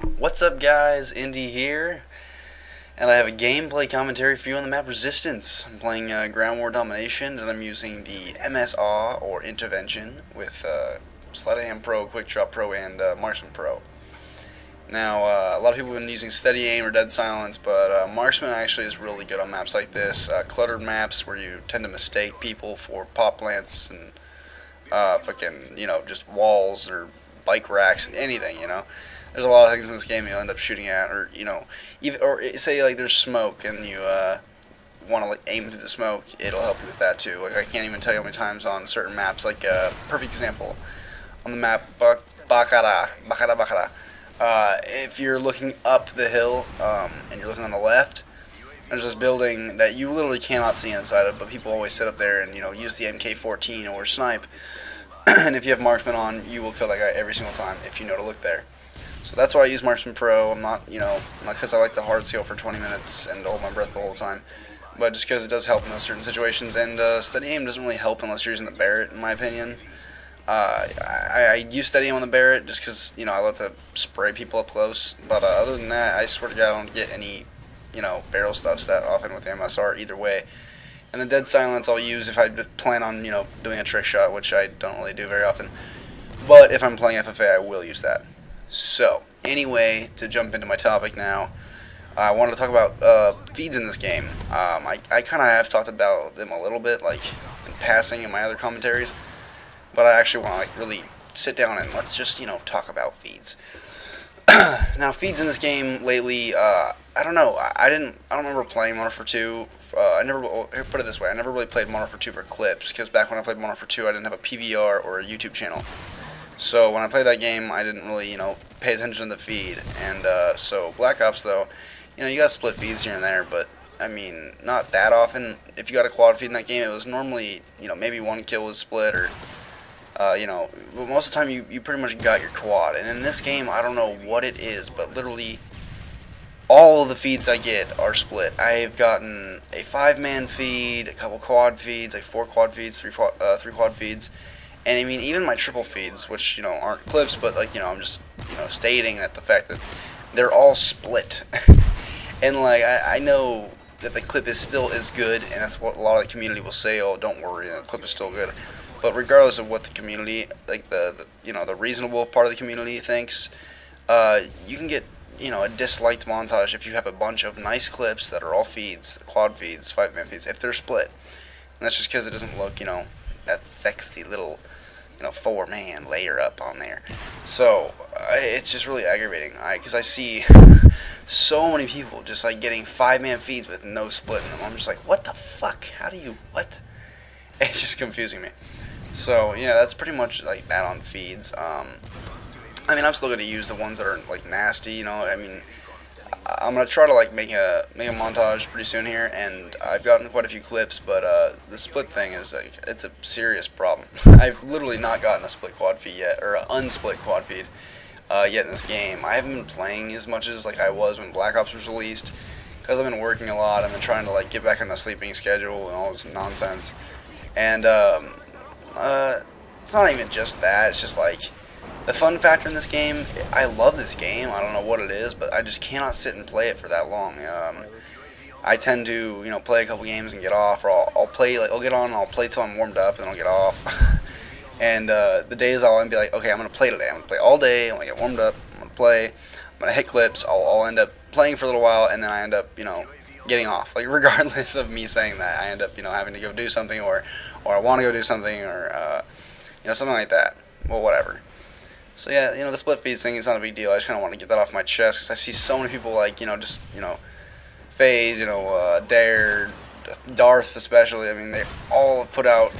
What's up guys, Indy here, and I have a gameplay commentary for you on the map Resistance. I'm playing Ground War Domination, and I'm using the MSR, or Intervention, with Sleight of Hand Pro, Quick Drop Pro, and Marksman Pro. Now, a lot of people have been using Steady Aim or Dead Silence, but Marksman actually is really good on maps like this, cluttered maps where you tend to mistake people for pop plants and fucking, just walls or bike racks, anything, There's a lot of things in this game you'll end up shooting at, or say like there's smoke and you want to like aim through the smoke. It'll help you with that too. Like I can't even tell you how many times on certain maps. Like perfect example on the map Bakara. If you're looking up the hill and you're looking on the left, there's this building that you literally cannot see inside of, but people always sit up there and use the MK14 or snipe. And if you have Marksman on, you will kill that guy every single time if you know to look there. So that's why I use Marksman Pro. I'm not, not because I like to hard skill for 20 minutes and hold my breath the whole time, but just because it does help in those certain situations. And Steady Aim doesn't really help unless you're using the Barrett, in my opinion. I use Steady Aim on the Barrett just because, I love to spray people up close. But other than that, I swear to God, I don't get any, barrel stuffs that often with the MSR either way. And the Dead Silence I'll use if I plan on, doing a trick shot, which I don't really do very often. But if I'm playing FFA, I will use that. So, anyway, to jump into my topic now, I wanted to talk about feeds in this game. I kind of have talked about them a little bit, like, in passing in my other commentaries, but I actually want to, like, really sit down and let's just, talk about feeds. Now, feeds in this game lately, I don't know, I don't remember playing Modern Warfare 2. Put it this way, I never really played Modern Warfare 2 for clips, because back when I played Modern Warfare 2, I didn't have a PVR or a YouTube channel. So when I played that game, I didn't really, pay attention to the feed. And so Black Ops, though, you got split feeds here and there, but I mean, not that often. If you got a quad feed in that game, it was normally, maybe one kill was split, or but most of the time you pretty much got your quad. And in this game, I don't know what it is, but literally all of the feeds I get are split. I've gotten a 5-man feed, a couple quad feeds, like 4 quad feeds, 3 quad feeds. And I mean, even my triple feeds, which, aren't clips, but, like, I'm just, stating that the fact that they're all split. And, like, I know that the clip is still as good, and that's what a lot of the community will say, oh, don't worry, the clip is still good. But regardless of what the community, like, the reasonable part of the community thinks, you can get, a disliked montage if you have a bunch of nice clips that are all feeds, quad feeds, 5-man feeds, if they're split. And that's just because it doesn't look, that sexy little 4-man layer up on there. So it's just really aggravating, because I see so many people just like getting 5-man feeds with no split in them. I'm just like, what the fuck? How do you, what? It's just confusing me. So yeah, that's pretty much like that on feeds. I mean, I'm still gonna use the ones that are like nasty. I mean, I'm gonna try to like make a montage pretty soon here, and I've gotten quite a few clips, but the split thing is like, it's a serious problem. I've literally not gotten a split quad feed yet, or an unsplit quad feed yet in this game. I haven't been playing as much as like I was when Black Ops was released, because I've been working a lot. I've been trying to like get back on a sleeping schedule and all this nonsense, and it's not even just that. It's just like the fun factor in this game. I love this game. I don't know what it is, but I just cannot sit and play it for that long. I tend to, play a couple games and get off, or I'll play, like, I'll get on and I'll play till I'm warmed up, and then I'll get off. And the days I'll be like, okay, I'm going to play today. I'm going to play all day. I'm going to get warmed up. I'm going to play. I'm going to hit clips. I'll end up playing for a little while, and then I end up, getting off. Like, regardless of me saying that, I end up, having to go do something, or I want to go do something, or, something like that. Well, whatever. So yeah, the split feeds thing is not a big deal. I just kind of want to get that off my chest, because I see so many people like, just, FaZe, Dare, Darth especially. I mean, they all have put out,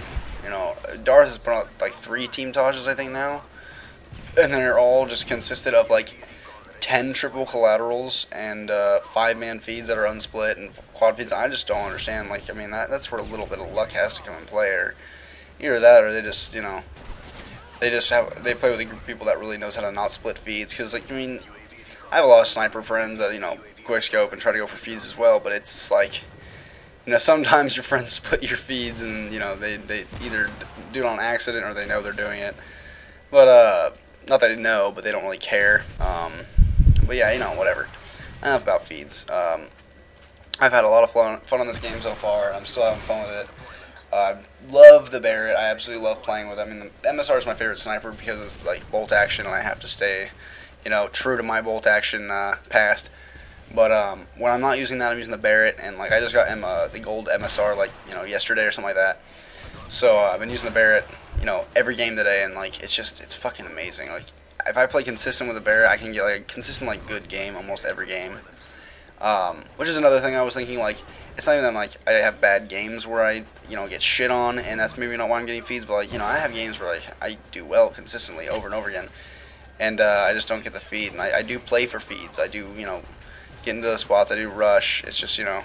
Darth has put out like 3 team Tages, I think, now. And they're all just consisted of like 10 triple collaterals and 5-man feeds that are unsplit and quad feeds. I just don't understand. Like, I mean, that's where a little bit of luck has to come and play, or either that, or they just, they play with a group of people that really knows how to not split feeds. Because, like, I mean, I have a lot of sniper friends that, quick scope and try to go for feeds as well, but it's just like, sometimes your friends split your feeds, and, they either do it on accident or they know they're doing it. But, not that they know, but they don't really care. But yeah, you know, whatever. Enough about feeds. I've had a lot of fun on this game so far. I'm still having fun with it. I love the Barrett. I absolutely love playing with it. I mean, the MSR is my favorite sniper because it's like bolt action, and I have to stay, you know, true to my bolt action past. But when I'm not using that, I'm using the Barrett, and like I just got the gold MSR like, you know, yesterday or something like that. So I've been using the Barrett, you know, every game today, and like it's fucking amazing. Like if I play consistent with the Barrett, I can get like a consistent like good game almost every game. Which is another thing I was thinking, like, it's not even that, like, I have bad games where I, you know, get shit on, and that's maybe not why I'm getting feeds, but, like, you know, I have games where, like, I do well consistently over and over again, and, I just don't get the feed, and I do play for feeds. I do, you know, get into the spots, I do rush. It's just, you know,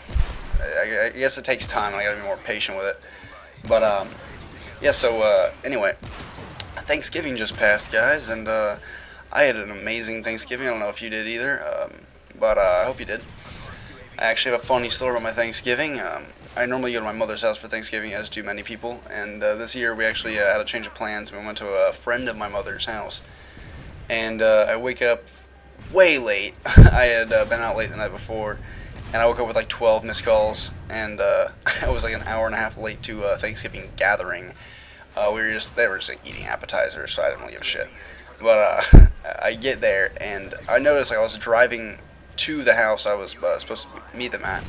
I guess it takes time, and I gotta be more patient with it, but, yeah, so, anyway, Thanksgiving just passed, guys, and, I had an amazing Thanksgiving. I don't know if you did either, but, I hope you did. I actually have a funny story about my Thanksgiving. I normally go to my mother's house for Thanksgiving, as do many people, and this year we actually had a change of plans. We went to a friend of my mother's house, and I wake up way late. I had been out late the night before, and I woke up with like 12 missed calls, and I was like an hour and a half late to a Thanksgiving gathering. They were just like eating appetizers, so I didn't really give a shit. But I get there, and I noticed like I was driving to the house I was supposed to meet them at,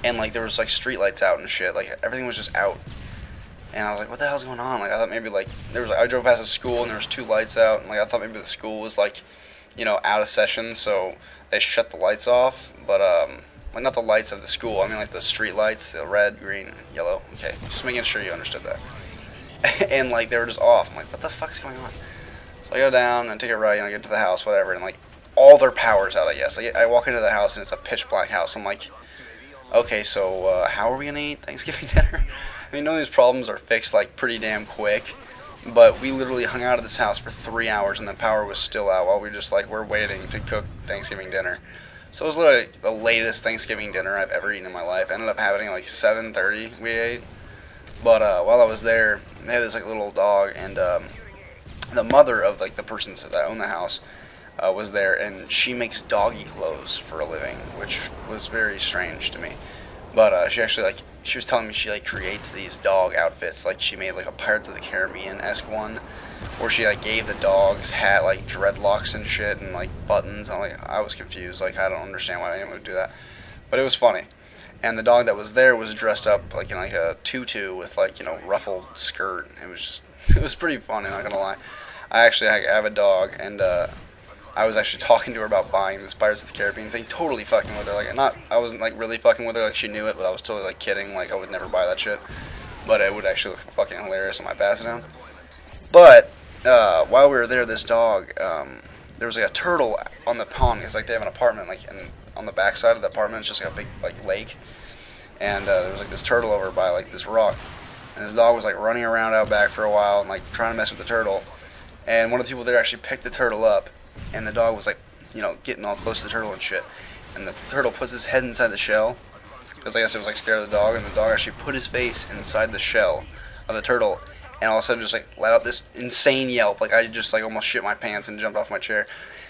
and like there was like street lights out and shit, like everything was just out, and I was like, what the hell's going on? Like I thought maybe like I drove past a school and there was 2 lights out, and like I thought maybe the school was like, you know, out of session, so they shut the lights off, but like not the lights of the school, I mean like the street lights, the red, green, yellow. Okay, just making sure you understood that. And like they were just off. I'm like, what the fuck's going on? So I go down and take a right, and I get to the house, whatever, and like all their power's out, I guess. I walk into the house, and it's a pitch black house. I'm like, okay, so how are we gonna eat Thanksgiving dinner? I mean, none of these problems are fixed like pretty damn quick, but we literally hung out at this house for 3 hours, and the power was still out while we just like were waiting to cook Thanksgiving dinner. So it was literally the latest Thanksgiving dinner I've ever eaten in my life. It ended up happening like 7:30 we ate, but while I was there, they had this like little dog, and the mother of like the person that owned the house was there, and she makes doggy clothes for a living, which was very strange to me. But she actually like she was telling me she like creates these dog outfits. Like she made like a Pirates of the Caribbean-esque one, where she like gave the dog's hat like dreadlocks and shit and like buttons. I was confused. Like I don't understand why anyone would do that, but it was funny. And the dog that was there was dressed up like in like a tutu with like, you know, ruffled skirt. It was just it was pretty funny, not gonna lie. I have a dog, and I was actually talking to her about buying this Pirates of the Caribbean thing, totally fucking with her. Like, I wasn't like really fucking with her, like she knew it, but I was totally like kidding. Like I would never buy that shit, but it would actually look fucking hilarious on my pass down. But while we were there, this dog, there was like a turtle on the pond, because like they have an apartment like on the back side of the apartment. It's just like a big like lake, and there was like this turtle over by like this rock, and this dog was like running around out back for a while and like trying to mess with the turtle. And one of the people there actually picked the turtle up, and the dog was like, you know, getting all close to the turtle and shit. And the turtle puts his head inside the shell, because I guess it was like scared of the dog, and the dog actually put his face inside the shell of the turtle, and all of a sudden just like let out this insane yelp. Like I just like almost shit my pants and jumped off my chair.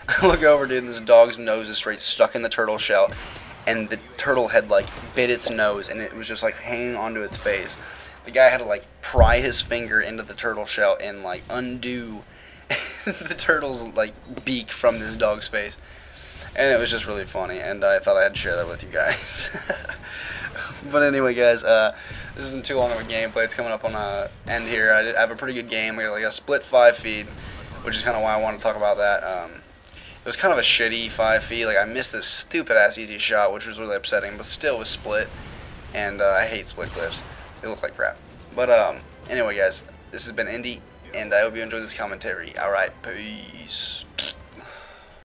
I look over, dude, and this dog's nose is straight stuck in the turtle shell, and the turtle had like bit its nose, and it was just like hanging onto its face. The guy had to like pry his finger into the turtle shell and like undo the turtle's like beak from this dog's face, and it was just really funny, and I thought I had to share that with you guys. But anyway, guys, this isn't too long of a gameplay. It's coming up on a end here. I have a pretty good game. We got like a split 5 feed, which is kind of why I want to talk about that. It was kind of a shitty 5 feed. Like I missed this stupid ass easy shot, which was really upsetting, but still it was split, and I hate split clips. They look like crap. But anyway, guys, this has been Indy, and I hope you enjoyed this commentary. Alright, peace.